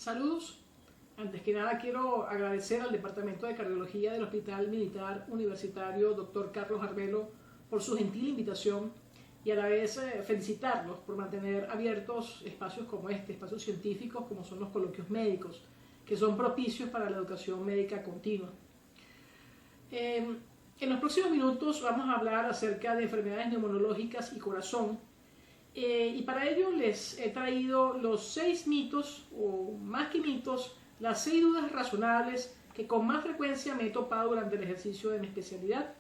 Saludos. Antes que nada quiero agradecer al Departamento de Cardiología del Hospital Militar Universitario Dr. Carlos Arbelo por su gentil invitación y a la vez felicitarlos por mantener abiertos espacios como este, espacios científicos como son los coloquios médicos, que son propicios para la educación médica continua. En los próximos minutos vamos a hablar acerca de enfermedades neumonológicas y corazón. Y para ello les he traído los 6 mitos, o más que mitos, las 6 dudas razonables que con más frecuencia me he topado durante el ejercicio de mi especialidad.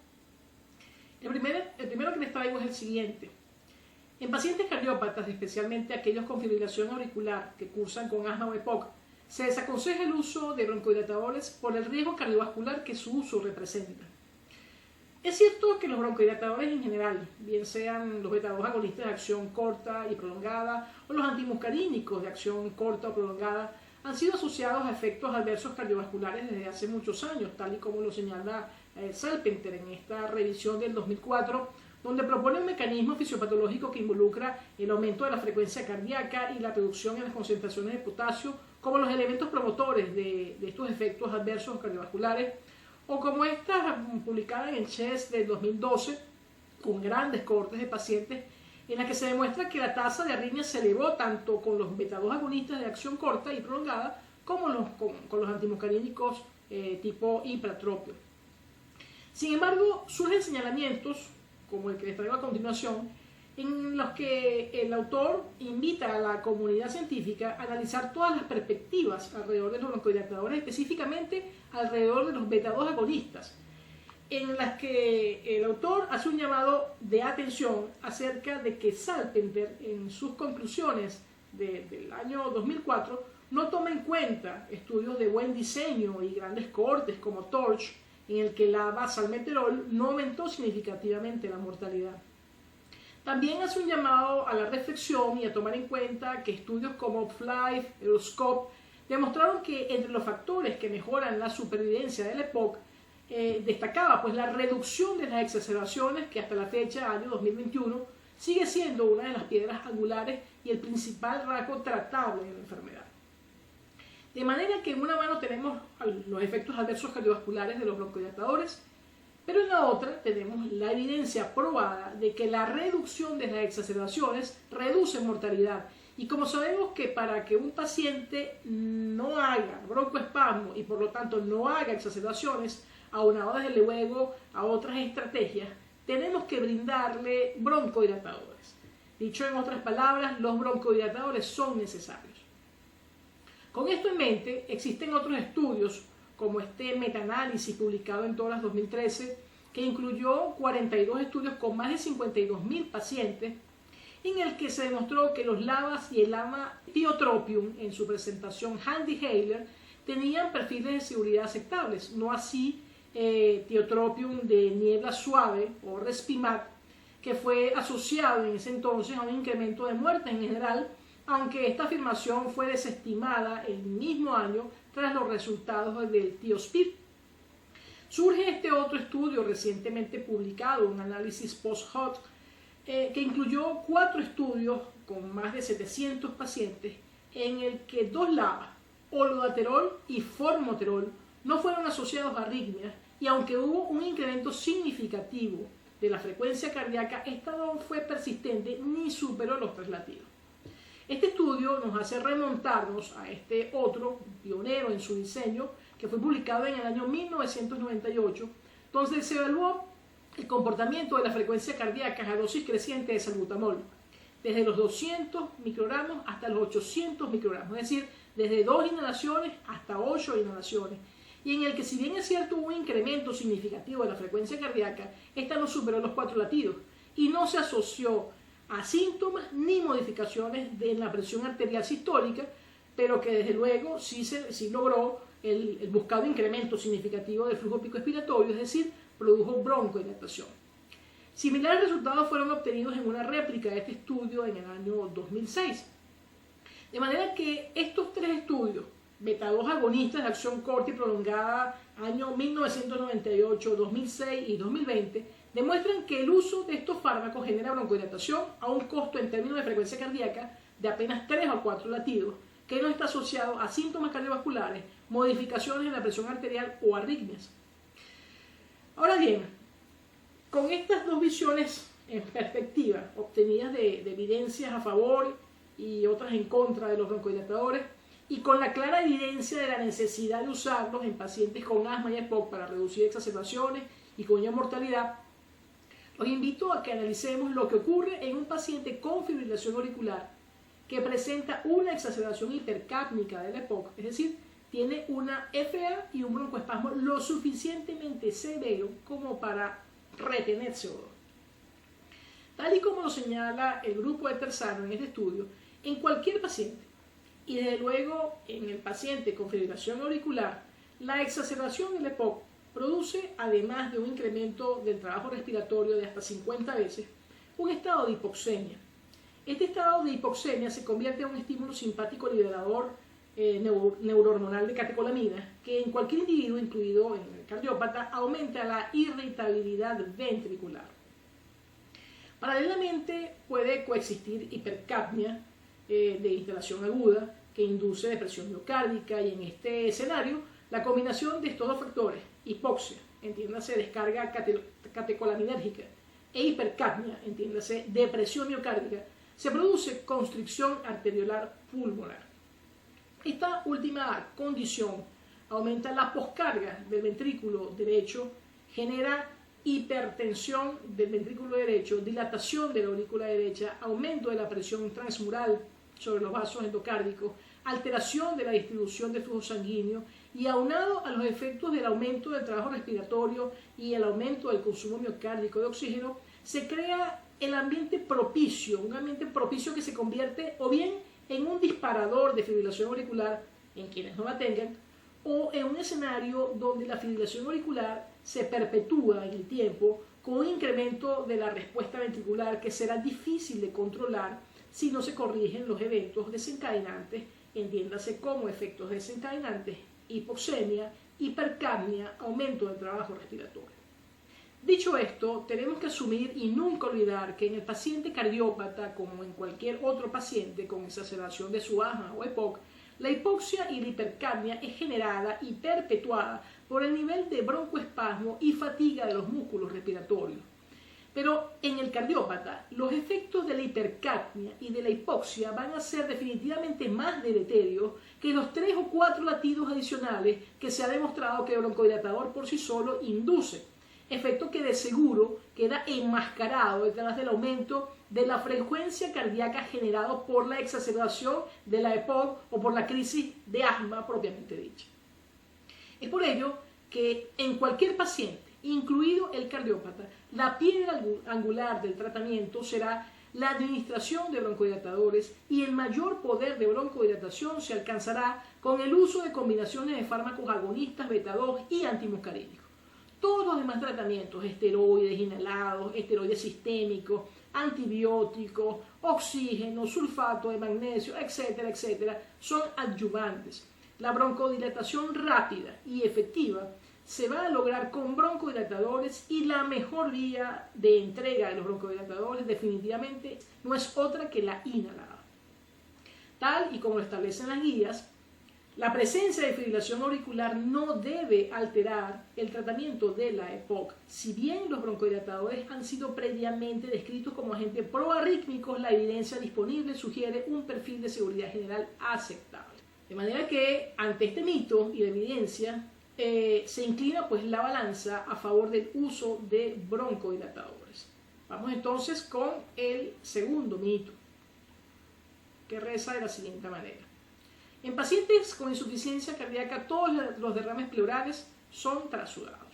El primero que les traigo es el siguiente. En pacientes cardiópatas, especialmente aquellos con fibrilación auricular que cursan con asma o EPOC, se desaconseja el uso de broncohidrasadores por el riesgo cardiovascular que su uso representa. Es cierto que los broncohidrasadores en general, bien sean los beta-2 agonistas de acción corta y prolongada o los antimuscarínicos de acción corta o prolongada, han sido asociados a efectos adversos cardiovasculares desde hace muchos años, tal y como lo señala Salpenter en esta revisión del 2004, donde propone un mecanismo fisiopatológico que involucra el aumento de la frecuencia cardíaca y la reducción en las concentraciones de potasio como los elementos promotores de estos efectos adversos cardiovasculares, o como esta publicada en el CHEST del 2012, con grandes cohortes de pacientes, en la que se demuestra que la tasa de arritmia se elevó tanto con los beta-2 agonistas de acción corta y prolongada como con los antimuscarínicos tipo hipratropio. Sin embargo, surgen señalamientos, como el que les traigo a continuación, en los que el autor invita a la comunidad científica a analizar todas las perspectivas alrededor de los broncohidrasadores, específicamente alrededor de los beta-2 agonistas, en las que el autor hace un llamado de atención acerca de que Salpenter, en sus conclusiones del año 2004, no toma en cuenta estudios de buen diseño y grandes cohortes como TORCH, en el que la salmeterol no aumentó significativamente la mortalidad. También hace un llamado a la reflexión y a tomar en cuenta que estudios como OpFlife, Euroscope, demostraron que entre los factores que mejoran la supervivencia de la EPOC, destacaba pues la reducción de las exacerbaciones, que hasta la fecha, año 2021, sigue siendo una de las piedras angulares y el principal rasgo tratable de la enfermedad. De manera que en una mano tenemos los efectos adversos cardiovasculares de los broncohidrasadores, pero en la otra tenemos la evidencia probada de que la reducción de las exacerbaciones reduce mortalidad. Y como sabemos que para que un paciente no haga broncoespasmo y por lo tanto no haga exacerbaciones, aunado desde luego a otras estrategias, tenemos que brindarle broncohidrasadores. Dicho en otras palabras, los broncohidrasadores son necesarios. Con esto en mente, existen otros estudios, como este metaanálisis publicado en Toras 2013, que incluyó 42 estudios con más de 52.000 pacientes, en el que se demostró que los LABAs y el lama-tiotropium en su presentación Handy-Haler tenían perfiles de seguridad aceptables, no así tiotropium de niebla suave o Respimat, que fue asociado en ese entonces a un incremento de muertes en general, aunque esta afirmación fue desestimada el mismo año tras los resultados del Tiospir. Surge este otro estudio recientemente publicado, un análisis post-hoc, que incluyó 4 estudios con más de 700 pacientes, en el que 2 LABA, olodaterol y formoterol, no fueron asociados a arritmias, y aunque hubo un incremento significativo de la frecuencia cardíaca, esta no fue persistente ni superó los 3 latidos. Este estudio nos hace remontarnos a este otro, pionero en su diseño, que fue publicado en el año 1998, donde se evaluó el comportamiento de la frecuencia cardíaca a dosis creciente de salbutamol, desde los 200 microgramos hasta los 800 microgramos, es decir, desde 2 inhalaciones hasta 8 inhalaciones, y en el que, si bien es cierto, hubo un incremento significativo de la frecuencia cardíaca, esta no superó los 4 latidos y no se asoció a síntomas ni modificaciones en la presión arterial sistólica, pero que desde luego sí logró el buscado incremento significativo del flujo pico expiratorio, es decir, produjo broncohilatación. Similares resultados fueron obtenidos en una réplica de este estudio en el año 2006. De manera que estos 3 estudios, beta-2 agonistas de acción corta y prolongada, año 1998, 2006 y 2020, demuestran que el uso de estos fármacos genera broncohilatación a un costo en términos de frecuencia cardíaca de apenas 3 o 4 latidos, que no está asociado a síntomas cardiovasculares, modificaciones en la presión arterial o arritmias. Ahora bien, con estas dos visiones en perspectiva, obtenidas de evidencias a favor y otras en contra de los broncodilatadores, y con la clara evidencia de la necesidad de usarlos en pacientes con asma y EPOC para reducir exacerbaciones y con ello mortalidad, los invito a que analicemos lo que ocurre en un paciente con fibrilación auricular que presenta una exacerbación hipercápnica del EPOC, es decir, tiene una FA y un broncoespasmo lo suficientemente severo como para retener CO2. Tal y como lo señala el grupo de Terzano en este estudio, en cualquier paciente, y desde luego en el paciente con fibrilación auricular, la exacerbación del EPOC produce, además de un incremento del trabajo respiratorio de hasta 50 veces, un estado de hipoxemia. Este estado de hipoxemia se convierte en un estímulo simpático liberador neurohormonal de catecolamina, que en cualquier individuo, incluido en el cardiópata, aumenta la irritabilidad ventricular. Paralelamente puede coexistir hipercapnia de instalación aguda que induce depresión miocárdica, y en este escenario la combinación de estos dos factores, hipoxia, entiéndase descarga catecolaminérgica, e hipercapnia, entiéndase depresión miocárdica, se produce constricción arteriolar pulmonar. Esta última condición aumenta la poscarga del ventrículo derecho, genera hipertensión del ventrículo derecho, dilatación de la aurícula derecha, aumento de la presión transmural sobre los vasos endocárdicos, alteración de la distribución del flujo sanguíneo, y aunado a los efectos del aumento del trabajo respiratorio y el aumento del consumo miocárdico de oxígeno, se crea el ambiente propicio, un ambiente propicio que se convierte o bien en un disparador de fibrilación auricular en quienes no la tengan, o en un escenario donde la fibrilación auricular se perpetúa en el tiempo con un incremento de la respuesta ventricular que será difícil de controlar si no se corrigen los eventos desencadenantes, entiéndase como efectos desencadenantes, hipoxemia, hipercapnia, aumento del trabajo respiratorio. Dicho esto, tenemos que asumir y nunca olvidar que en el paciente cardiópata, como en cualquier otro paciente con exacerbación de su asma o EPOC, la hipoxia y la hipercapnia es generada y perpetuada por el nivel de broncoespasmo y fatiga de los músculos respiratorios. Pero en el cardiópata, los efectos de la hipercapnia y de la hipoxia van a ser definitivamente más deleterios que los 3 o 4 latidos adicionales que se ha demostrado que el broncodilatador por sí solo induce, efecto que de seguro queda enmascarado detrás del aumento de la frecuencia cardíaca generado por la exacerbación de la EPOC o por la crisis de asma propiamente dicha. Es por ello que en cualquier paciente, incluido el cardiópata, la piedra angular del tratamiento será la administración de broncodilatadores, y el mayor poder de broncodilatación se alcanzará con el uso de combinaciones de fármacos agonistas beta-2 y antimuscarínicos. Todos los demás tratamientos, esteroides inhalados, esteroides sistémicos, antibióticos, oxígeno, sulfato de magnesio, etcétera, etcétera, son adyuvantes. La broncodilatación rápida y efectiva se va a lograr con broncodilatadores, y la mejor vía de entrega de los broncodilatadores definitivamente no es otra que la inhalada. Tal y como lo establecen las guías, la presencia de fibrilación auricular no debe alterar el tratamiento de la EPOC. Si bien los broncodilatadores han sido previamente descritos como agentes proarrítmicos, la evidencia disponible sugiere un perfil de seguridad general aceptable. De manera que ante este mito y la evidencia, se inclina pues la balanza a favor del uso de broncodilatadores. Vamos entonces con el segundo mito, que reza de la siguiente manera. En pacientes con insuficiencia cardíaca, todos los derrames pleurales son trasudados.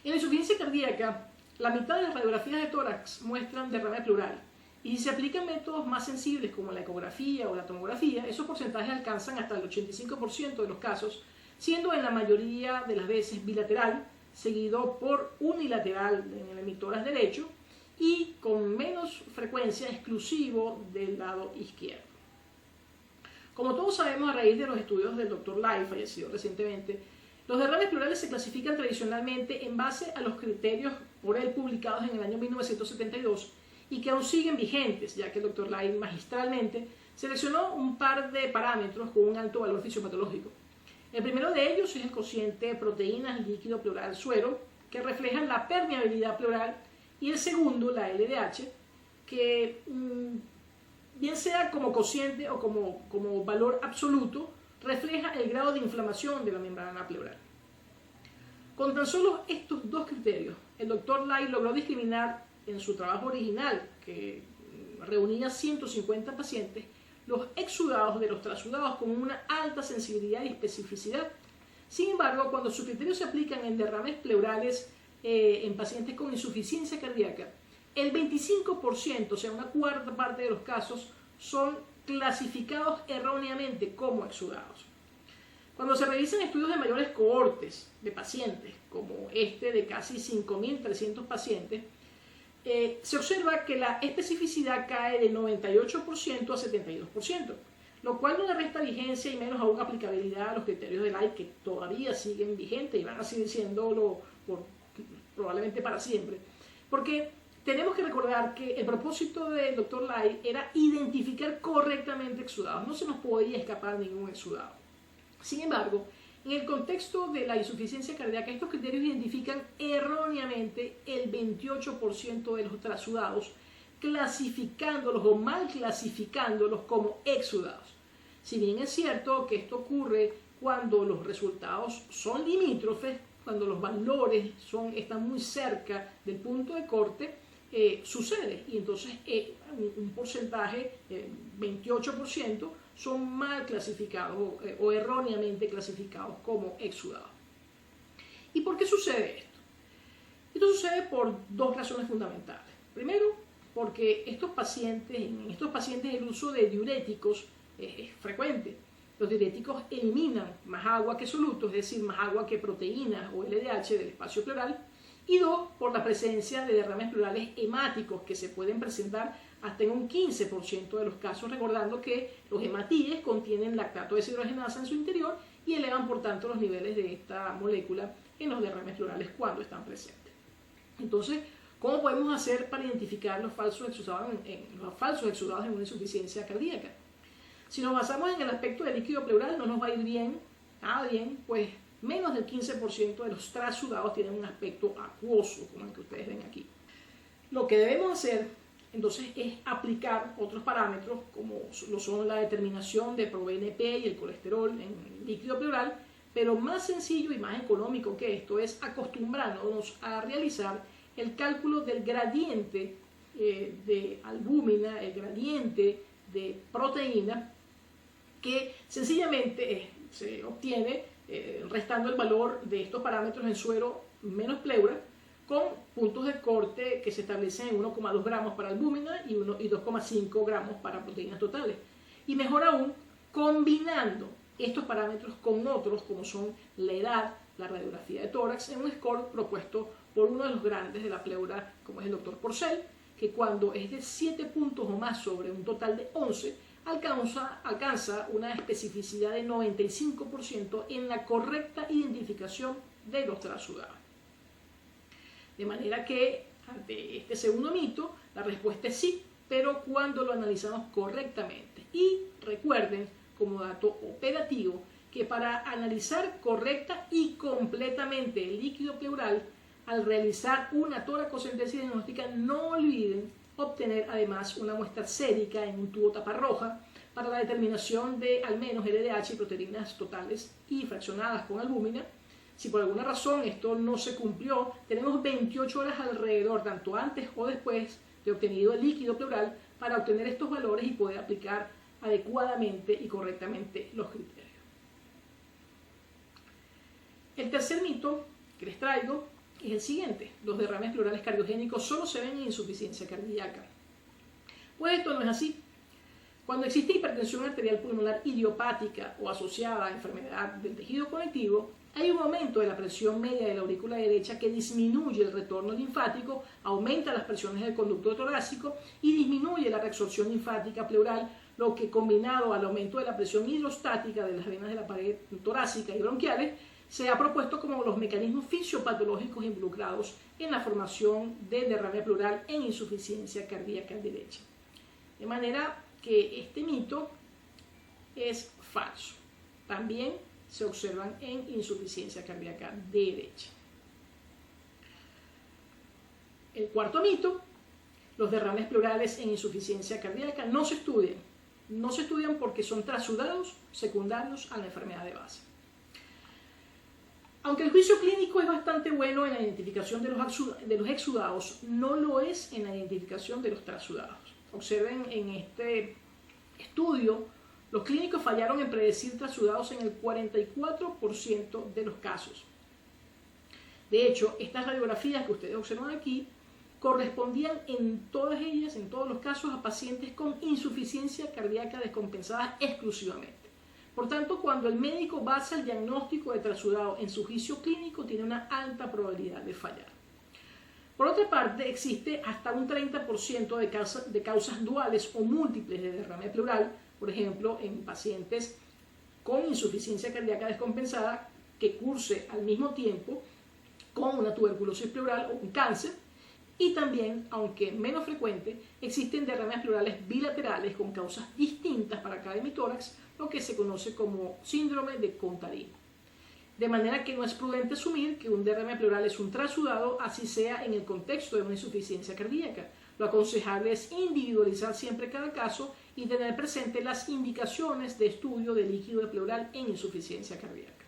En la insuficiencia cardíaca, la mitad de las radiografías de tórax muestran derrame pleural, y si se aplican métodos más sensibles como la ecografía o la tomografía, esos porcentajes alcanzan hasta el 85% de los casos, siendo en la mayoría de las veces bilateral, seguido por unilateral en el hemitórax derecho, y con menos frecuencia exclusivo del lado izquierdo. Como todos sabemos a raíz de los estudios del Dr. Lai, fallecido recientemente, los derrames pleurales se clasifican tradicionalmente en base a los criterios por él publicados en el año 1972 y que aún siguen vigentes, ya que el Dr. Lai magistralmente seleccionó un par de parámetros con un alto valor fisiopatológico. El primero de ellos es el cociente de proteínas líquido pleural suero, que refleja la permeabilidad pleural, y el segundo, la LDH, que bien sea como cociente o como valor absoluto, refleja el grado de inflamación de la membrana pleural. Con tan solo estos dos criterios, el Dr. Lai logró discriminar en su trabajo original, que reunía 150 pacientes, los exudados de los trasudados con una alta sensibilidad y especificidad. Sin embargo, cuando sus criterios se aplican en derrames pleurales en pacientes con insuficiencia cardíaca, el 25%, o sea, una cuarta parte de los casos, son clasificados erróneamente como exudados. Cuando se realizan estudios de mayores cohortes de pacientes, como este de casi 5.300 pacientes, se observa que la especificidad cae de 98% a 72%, lo cual no le resta vigencia y menos aún aplicabilidad a los criterios de Lai, que todavía siguen vigentes y van a seguir siéndolo probablemente para siempre. Porque tenemos que recordar que el propósito del Dr. Lai era identificar correctamente exudados, no se nos podía escapar ningún exudado. Sin embargo, en el contexto de la insuficiencia cardíaca, estos criterios identifican erróneamente el 28% de los trasudados, clasificándolos o mal clasificándolos como exudados. Si bien es cierto que esto ocurre cuando los resultados son limítrofes, cuando los valores están muy cerca del punto de corte, sucede, y entonces un porcentaje, 28%, son mal clasificados o erróneamente clasificados como exudados. ¿Y por qué sucede esto? Esto sucede por dos razones fundamentales. Primero, porque en estos pacientes el uso de diuréticos es frecuente. Los diuréticos eliminan más agua que soluto, es decir, más agua que proteínas o LDH del espacio pleural. Y dos, por la presencia de derrames pleurales hemáticos que se pueden presentar hasta en un 15% de los casos, recordando que los hematíes contienen lactato deshidrogenasa en su interior y elevan por tanto los niveles de esta molécula en los derrames pleurales cuando están presentes. Entonces, ¿cómo podemos hacer para identificar los falsos exudados en una insuficiencia cardíaca? Si nos basamos en el aspecto del líquido pleural, no nos va a ir bien, nada bien, pues menos del 15% de los trasudados tienen un aspecto acuoso, como el que ustedes ven aquí. Lo que debemos hacer entonces es aplicar otros parámetros, como lo son la determinación de ProBNP y el colesterol en líquido pleural, pero más sencillo y más económico que esto es acostumbrarnos a realizar el cálculo del gradiente de albúmina, el gradiente de proteína, que sencillamente se obtiene restando el valor de estos parámetros en suero menos pleura, con puntos de corte que se establecen en 1,2 gramos para albúmina y 2,5 gramos para proteínas totales. Y mejor aún, combinando estos parámetros con otros, como son la edad, la radiografía de tórax, en un score propuesto por uno de los grandes de la pleura, como es el Dr. Porcel, que cuando es de 7 puntos o más sobre un total de 11, alcanza una especificidad de 95% en la correcta identificación de los trasudados. De manera que, ante este segundo mito, la respuesta es sí, pero cuando lo analizamos correctamente. Y recuerden, como dato operativo, que para analizar correcta y completamente el líquido pleural, al realizar una toracocentesis diagnóstica, no olviden obtener además una muestra sérica en un tubo taparroja para la determinación de al menos LDH y proteínas totales y fraccionadas con albúmina. Si por alguna razón esto no se cumplió, tenemos 28 horas alrededor, tanto antes o después de obtenido el líquido pleural, para obtener estos valores y poder aplicar adecuadamente y correctamente los criterios. El tercer mito que les traigo es el siguiente: los derrames pleurales cardiogénicos solo se ven en insuficiencia cardíaca. Pues esto no es así. Cuando existe hipertensión arterial pulmonar idiopática o asociada a enfermedad del tejido conectivo, hay un aumento de la presión media de la aurícula derecha que disminuye el retorno linfático, aumenta las presiones del conducto torácico y disminuye la reabsorción linfática pleural, lo que, combinado al aumento de la presión hidrostática de las venas de la pared torácica y bronquiales, se ha propuesto como los mecanismos fisiopatológicos involucrados en la formación del derrame pleural en insuficiencia cardíaca derecha. De manera que este mito es falso. También se observan en insuficiencia cardíaca derecha. El cuarto mito: los derrames pleurales en insuficiencia cardíaca no se estudian. No se estudian porque son trasudados secundarios a la enfermedad de base. Aunque el juicio clínico es bastante bueno en la identificación de los exudados, no lo es en la identificación de los trasudados. Observen en este estudio, los clínicos fallaron en predecir trasudados en el 44% de los casos. De hecho, estas radiografías que ustedes observan aquí correspondían en todas ellas, en todos los casos, a pacientes con insuficiencia cardíaca descompensada exclusivamente. Por tanto, cuando el médico basa el diagnóstico de trasudado en su juicio clínico, tiene una alta probabilidad de fallar. Por otra parte, existe hasta un 30% de causas duales o múltiples de derrame pleural, por ejemplo, en pacientes con insuficiencia cardíaca descompensada que curse al mismo tiempo con una tuberculosis pleural o un cáncer. Y también, aunque menos frecuente, existen derrames pleurales bilaterales con causas distintas para cada hemitórax, lo que se conoce como síndrome de Contarino. De manera que no es prudente asumir que un derrame pleural es un trasudado, así sea en el contexto de una insuficiencia cardíaca. Lo aconsejable es individualizar siempre cada caso y tener presente las indicaciones de estudio de líquido pleural en insuficiencia cardíaca.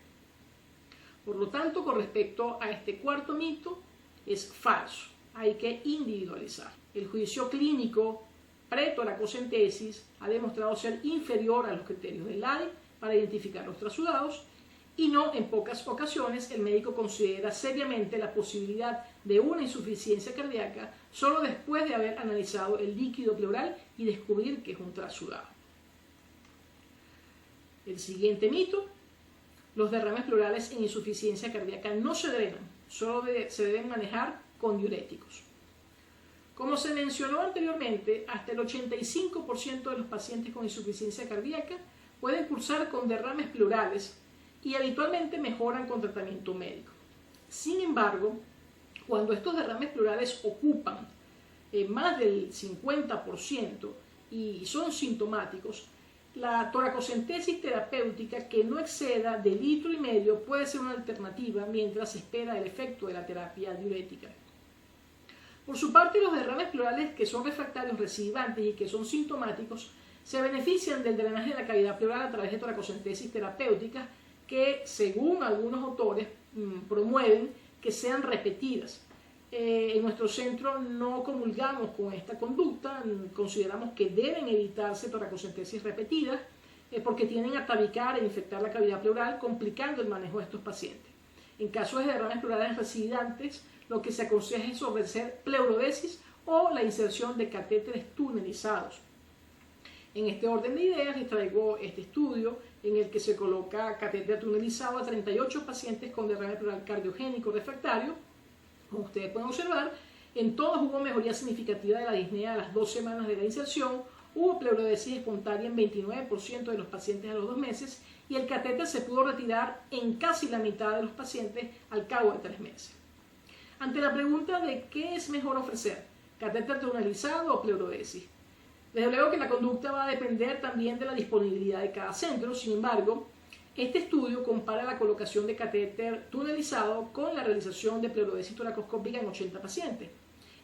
Por lo tanto, con respecto a este cuarto mito, es falso. Hay que individualizar. El juicio clínico pre-toracocentesis ha demostrado ser inferior a los criterios del LADI para identificar los trasudados, y no en pocas ocasiones el médico considera seriamente la posibilidad de una insuficiencia cardíaca solo después de haber analizado el líquido pleural y descubrir que es un trasudado. El siguiente mito: los derrames pleurales en insuficiencia cardíaca no se drenan, solo se deben manejar con diuréticos. Como se mencionó anteriormente, hasta el 85% de los pacientes con insuficiencia cardíaca pueden cursar con derrames pleurales y habitualmente mejoran con tratamiento médico. Sin embargo, cuando estos derrames pleurales ocupan más del 50% y son sintomáticos, la toracocentesis terapéutica que no exceda de 1,5 litros puede ser una alternativa mientras se espera el efecto de la terapia diurética. Por su parte, los derrames pleurales que son refractarios recidivantes y que son sintomáticos se benefician del drenaje de la cavidad pleural a través de toracocentesis terapéuticas que, según algunos autores, promueven que sean repetidas. En nuestro centro no comulgamos con esta conducta, consideramos que deben evitarse toracocentesis repetidas porque tienden a tabicar e infectar la cavidad pleural, complicando el manejo de estos pacientes. En casos de derrames pleurales recidivantes, lo que se aconseja es ofrecer pleurodesis o la inserción de catéteres tunelizados. En este orden de ideas les traigo este estudio en el que se coloca catéter tunelizado a 38 pacientes con derrame pleural cardiogénico refractario. Como ustedes pueden observar, en todos hubo mejoría significativa de la disnea a las 2 semanas de la inserción, hubo pleurodesis espontánea en 29% de los pacientes a los 2 meses y el catéter se pudo retirar en casi la mitad de los pacientes al cabo de 3 meses. Ante la pregunta de qué es mejor ofrecer, catéter tunelizado o pleurodesis, desde luego que la conducta va a depender también de la disponibilidad de cada centro. Sin embargo, este estudio compara la colocación de catéter tunelizado con la realización de pleurodesis toracoscópica en 80 pacientes.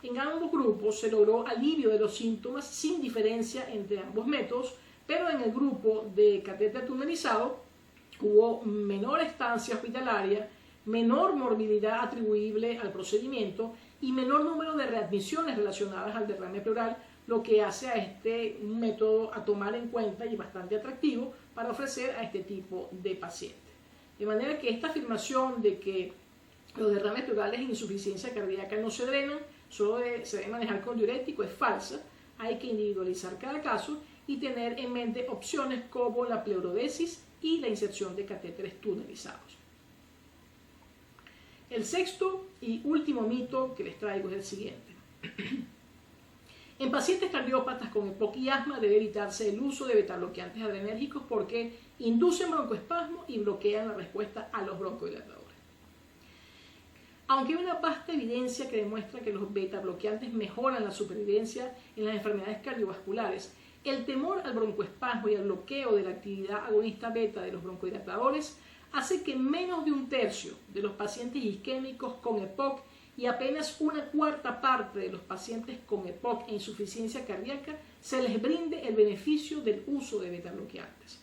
En ambos grupos se logró alivio de los síntomas sin diferencia entre ambos métodos, pero en el grupo de catéter tunelizado hubo menor estancia hospitalaria, menor morbilidad atribuible al procedimiento y menor número de readmisiones relacionadas al derrame pleural, lo que hace a este método a tomar en cuenta y bastante atractivo para ofrecer a este tipo de pacientes. De manera que esta afirmación de que los derrames pleurales en insuficiencia cardíaca no se drenan, solo se debe manejar con diurético, es falsa. Hay que individualizar cada caso y tener en mente opciones como la pleurodesis y la inserción de catéteres tunelizados. El sexto y último mito que les traigo es el siguiente. En pacientes cardiópatas con EPOC y asma debe evitarse el uso de betabloqueantes adrenérgicos porque inducen broncoespasmo y bloquean la respuesta a los broncodilatadores. Aunque hay una vasta evidencia que demuestra que los betabloqueantes mejoran la supervivencia en las enfermedades cardiovasculares, El temor al broncoespasmo y al bloqueo de la actividad agonista beta de los broncodilatadores hace que menos de un tercio de los pacientes isquémicos con EPOC y apenas una cuarta parte de los pacientes con EPOC e insuficiencia cardíaca se les brinde el beneficio del uso de betabloqueantes.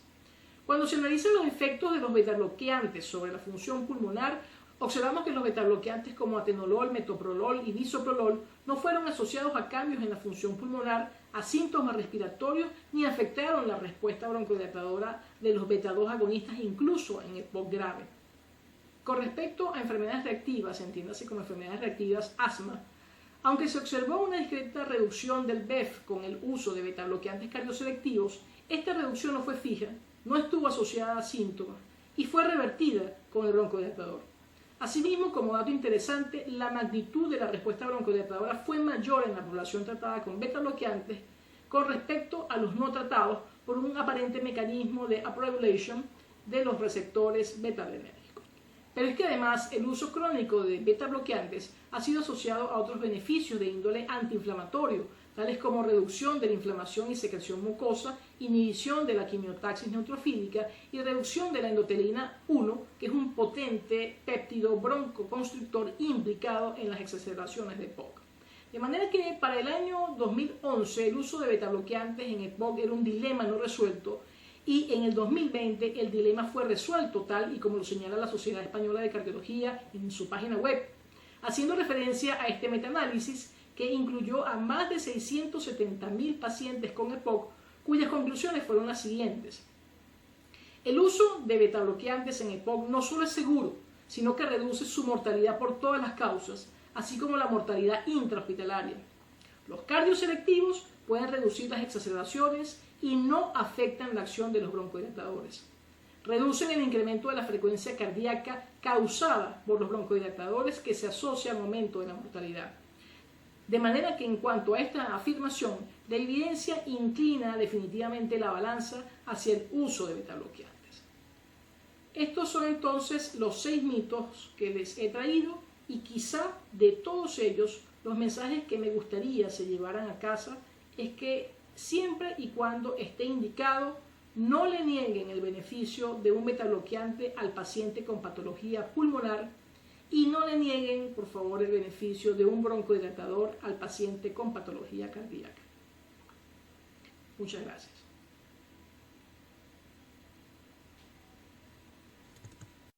Cuando se analizan los efectos de los betabloqueantes sobre la función pulmonar, observamos que los betabloqueantes como atenolol, metoprolol y bisoprolol no fueron asociados a cambios en la función pulmonar, a síntomas respiratorios, ni afectaron la respuesta broncodilatadora de los beta-2 agonistas, incluso en EPOC grave. Con respecto a enfermedades reactivas, entiéndase como enfermedades reactivas, asma, aunque se observó una discreta reducción del BEF con el uso de betabloqueantes cardioselectivos, esta reducción no fue fija, no estuvo asociada a síntomas y fue revertida con el broncodilatador. Asimismo, como dato interesante, la magnitud de la respuesta broncodilatadora fue mayor en la población tratada con betabloqueantes con respecto a los no tratados por un aparente mecanismo de upregulation de los receptores beta-adrenérgicos. Pero es que además el uso crónico de betabloqueantes ha sido asociado a otros beneficios de índole antiinflamatorio, tales como reducción de la inflamación y secreción mucosa, inhibición de la quimiotaxis neutrofílica y reducción de la endotelina 1, que es un potente péptido broncoconstrictor implicado en las exacerbaciones de EPOC. De manera que para el año 2011 el uso de betabloqueantes en EPOC era un dilema no resuelto, y en el 2020 el dilema fue resuelto tal y como lo señala la Sociedad Española de Cardiología en su página web, haciendo referencia a este metaanálisis que incluyó a más de 670.000 pacientes con EPOC, cuyas conclusiones fueron las siguientes. El uso de betabloqueantes en EPOC no solo es seguro, sino que reduce su mortalidad por todas las causas, así como la mortalidad intrahospitalaria. Los cardioselectivos pueden reducir las exacerbaciones y no afectan la acción de los broncodilatadores. Reducen el incremento de la frecuencia cardíaca causada por los broncodilatadores que se asocia al aumento de la mortalidad. De manera que en cuanto a esta afirmación, la evidencia inclina definitivamente la balanza hacia el uso de betabloqueantes. Estos son entonces los 6 mitos que les he traído y quizá de todos ellos los mensajes que me gustaría se llevaran a casa es que siempre y cuando esté indicado, no le nieguen el beneficio de un betabloqueante al paciente con patología pulmonar y no le nieguen, por favor, el beneficio de un broncodilatador al paciente con patología cardíaca. Muchas gracias.